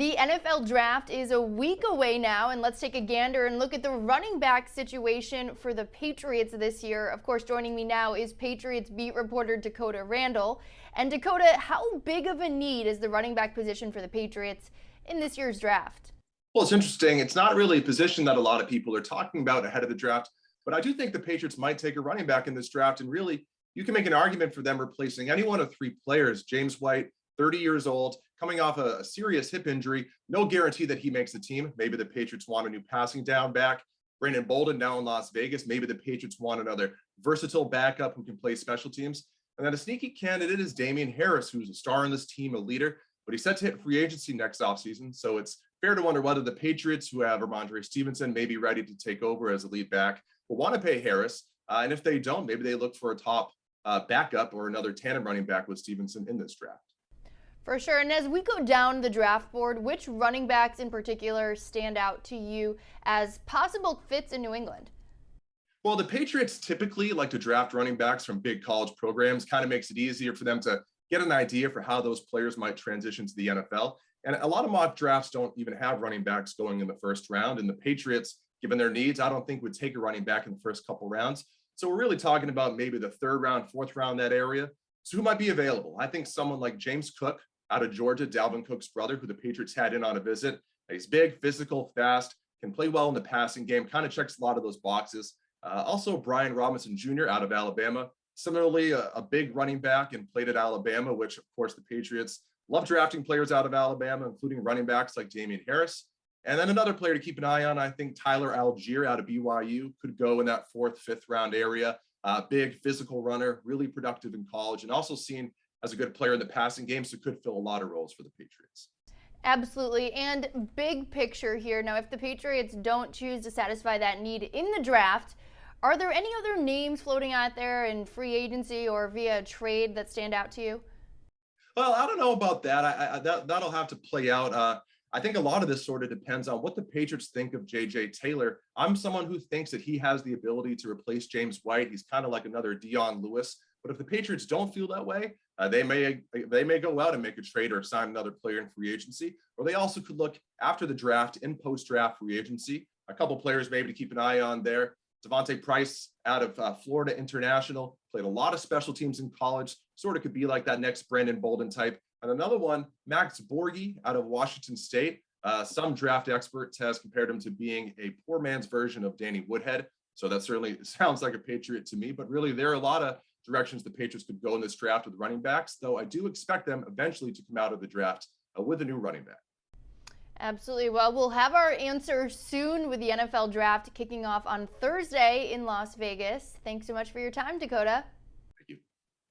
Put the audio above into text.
The NFL draft is a week away now, and let's take a gander and look at the running back situation for the Patriots this year. Of course, joining me now is Patriots beat reporter Dakota Randall. And Dakota, how big of a need is the running back position for the Patriots in this year's draft? Well, it's interesting. It's not really a position that a lot of people are talking about ahead of the draft, but I do think the Patriots might take a running back in this draft. And really, you can make an argument for them replacing any one of three players. James White, 30 years old, coming off a serious hip injury. No guarantee that he makes the team. Maybe the Patriots want a new passing down back. Brandon Bolden now in Las Vegas. Maybe the Patriots want another versatile backup who can play special teams. And then a sneaky candidate is Damien Harris, who's a star on this team, a leader, but he's set to hit free agency next offseason. So it's fair to wonder whether the Patriots, who have Ramondre Stevenson, may be ready to take over as a lead back, will want to pay Harris. And if they don't, maybe they look for a top backup or another tandem running back with Stevenson in this draft. For sure. And as we go down the draft board, which running backs in particular stand out to you as possible fits in New England? Well, the Patriots typically like to draft running backs from big college programs. Kind of makes it easier for them to get an idea for how those players might transition to the NFL. And a lot of mock drafts don't even have running backs going in the first round. And the Patriots, given their needs, I don't think would take a running back in the first couple rounds. So we're really talking about maybe the third round, fourth round, that area. So who might be available? I think someone like James Cook out of Georgia, Dalvin Cook's brother, who the Patriots had in on a visit. He's big, physical, fast, can play well in the passing game, kind of checks a lot of those boxes. Also, Brian Robinson Jr. out of Alabama. Similarly, a big running back and played at Alabama, which, of course, the Patriots love drafting players out of Alabama, including running backs like Damien Harris. And then another player to keep an eye on, I think Tyler Algier out of BYU could go in that fourth, fifth round area. Big physical runner, really productive in college, and also seen as a good player in the passing game, so could fill a lot of roles for the Patriots. Absolutely. And big picture here. Now, if the Patriots don't choose to satisfy that need in the draft, are there any other names floating out there in free agency or via trade that stand out to you? Well, I don't know about that. That'll have to play out. I think a lot of this sort of depends on what the Patriots think of J.J. Taylor. I'm someone who thinks that he has the ability to replace James White. He's kind of like another Dion Lewis. But if the Patriots don't feel that way, they may go out and make a trade or sign another player in free agency. Or they also could look after the draft in post-draft free agency. A couple players maybe to keep an eye on there. Devontae Price out of Florida International, played a lot of special teams in college, sort of could be like that next Brandon Bolden type. And another one, Max Borghi out of Washington State. Some draft experts has compared him to being a poor man's version of Danny Woodhead. So that certainly sounds like a Patriot to me, but really there are a lot of directions the Patriots could go in this draft with running backs, though I do expect them eventually to come out of the draft with a new running back. Absolutely. Well, we'll have our answer soon with the NFL draft kicking off on Thursday in Las Vegas. Thanks so much for your time, Dakota.